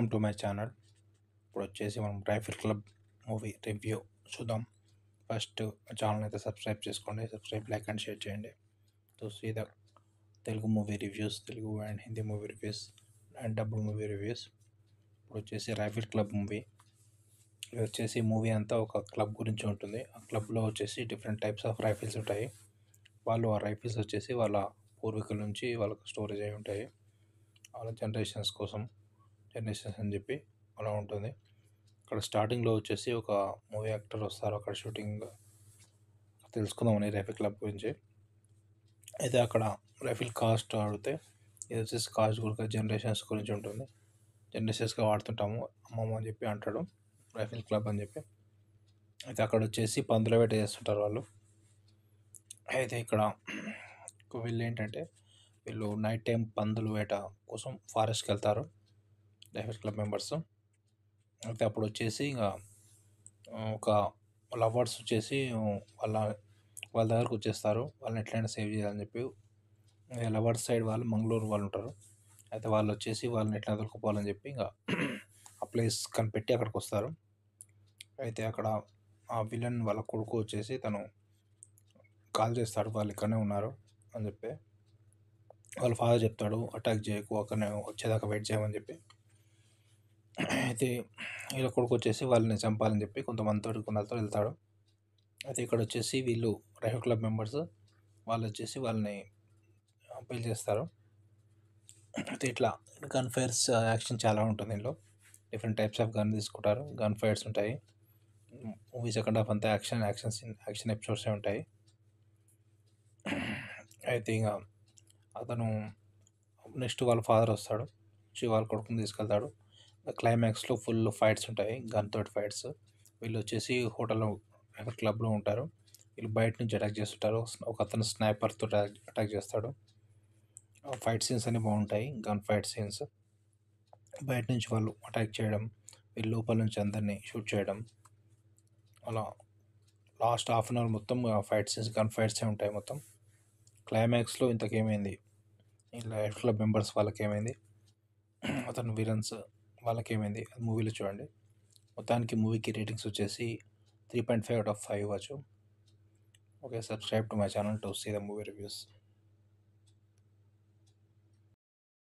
Welcome to my channel. ఇప్పుడు వచ్చేసి మనం రైఫిల్ క్లబ్ మూవీ రివ్యూ చూద్దాం. ఫస్ట్ ఛానల్ అయితే సబ్స్క్రైబ్ చేసుకోండి. సబ్స్క్రైబ్, లైక్ అండ్ షేర్ చేయండి. To see the Telugu movie reviews, Telugu and Hindi movie reviews and dubbed movie reviews. ఇప్పుడు వచ్చేసి రైఫిల్ క్లబ్ మూవీ. ఇది వచ్చేసి మూవీ అంతా ఒక క్లబ్ గురించి ఉంటుంది. ఆ క్లబ్లో వచ్చేసి డిఫరెంట్ టైప్స్ ఆఫ్ రైఫిల్స్ ఉంటాయి. వాళ్ళు ఆ రైఫిల్స్ వచ్చేసి వాళ్ళ పూర్వీకుల నుంచి వాళ్ళకు స్టోరేజ్ అయి ఉంటాయి. వాళ్ళ జనరేషన్స్ అని చెప్పి అలా ఉంటుంది. అక్కడ స్టార్టింగ్లో వచ్చేసి ఒక మూవీ యాక్టర్ వస్తారు. అక్కడ షూటింగ్ తెలుసుకుందామని రైఫిల్ క్లబ్ గురించి. అయితే అక్కడ రైఫిల్ కాస్ట్ అడిగితే ఇది వచ్చేసి కాస్ట్ కూడా జనరేషన్స్ గురించి ఉంటుంది. జనరేషన్స్గా వాడుతుంటాము అమ్మమ్మ అని చెప్పి అంటాడు, రైఫిల్ క్లబ్ అని చెప్పి. అయితే అక్కడ వచ్చేసి పందుల వేట చేస్తుంటారు వాళ్ళు. అయితే ఇక్కడ వీళ్ళు ఏంటంటే వీళ్ళు నైట్ టైం పందుల వేట కోసం ఫారెస్ట్కి వెళ్తారు రైఫిల్ క్లబ్ మెంబర్స్. అయితే అప్పుడు వచ్చేసి ఇంకా ఒక లవర్స్ వచ్చేసి వాళ్ళ వాళ్ళ దగ్గరకు వచ్చేస్తారు. వాళ్ళని ఎట్లయినా సేవ్ చేయాలని చెప్పి. లవర్స్ సైడ్ వాళ్ళు మంగళూరు వాళ్ళు ఉంటారు. అయితే వాళ్ళు వచ్చేసి వాళ్ళని ఎట్లా దొరకపోవాలని చెప్పి ఇంకా ఆ ప్లేస్ కనిపెట్టి అక్కడికి వస్తారు. అయితే అక్కడ ఆ విలన్ వాళ్ళ కొడుకు వచ్చేసి తను కాల్ చేస్తాడు, వాళ్ళు ఇక్కడనే ఉన్నారు అని చెప్పి. వాళ్ళ ఫాదర్ చెప్తాడు, అటాక్ చేయకు, అక్కడనే వచ్చేదాకా వెయిట్ చేయమని చెప్పి. అయితే వీళ్ళ కొడుకు వచ్చేసి వాళ్ళని చంపాలని చెప్పి కొంతమందితో వెళ్తాడు. అయితే ఇక్కడ వచ్చేసి వీళ్ళు రైఫిల్ క్లబ్ మెంబర్స్ వాళ్ళు వచ్చేసి వాళ్ళని పెళ్లి చేస్తారు. అయితే ఇట్లా గన్ ఫైర్స్ యాక్షన్ చాలా ఉంటుంది ఇందులో. డిఫరెంట్ టైప్స్ ఆఫ్ గన్ తీసుకుంటారు, గన్ ఫైర్స్ ఉంటాయి. మూవీ సెకండ్ హాఫ్ అంతా యాక్షన్ ఎపిసోడ్సే ఉంటాయి. అయితే ఇంకా అతను నెక్స్ట్ వాళ్ళ ఫాదర్ వస్తాడు, వాళ్ళ కొడుకుని తీసుకెళ్తాడు. క్లైమాక్స్లో ఫుల్ ఫైట్స్ ఉంటాయి, గన్ తోటి ఫైట్స్. వీళ్ళు వచ్చేసి హోటల్లో క్లబ్లో ఉంటారు. వీళ్ళు బయట నుంచి అటాక్ చేస్తుంటారు. ఒక అతను స్నైపర్తో అటాక్ చేస్తాడు. ఫైట్ సీన్స్ అన్నీ బాగుంటాయి, గన్ ఫైట్ సీన్స్. బయట నుంచి వాళ్ళు అటాక్ చేయడం, వీళ్ళు లోపల నుంచి అందరినీ షూట్ చేయడం, అలా లాస్ట్ హాఫ్ అన్ అవర్ మొత్తం ఫైట్ సీన్స్, గన్ ఫైట్సే ఉంటాయి మొత్తం. క్లైమాక్స్లో ఇంతకేమైంది, ఈ లైఫ్ క్లబ్ మెంబర్స్ వాళ్ళకేమైంది, అతను విలన్స్ వాళ్ళకేమైంది, అది మూవీలో చూడండి. మొత్తానికి మూవీకి రేటింగ్స్ వచ్చేసి 3.5 out of 5 ఇవ్వచ్చు. Okay, subscribe to my channel to see the movie reviews.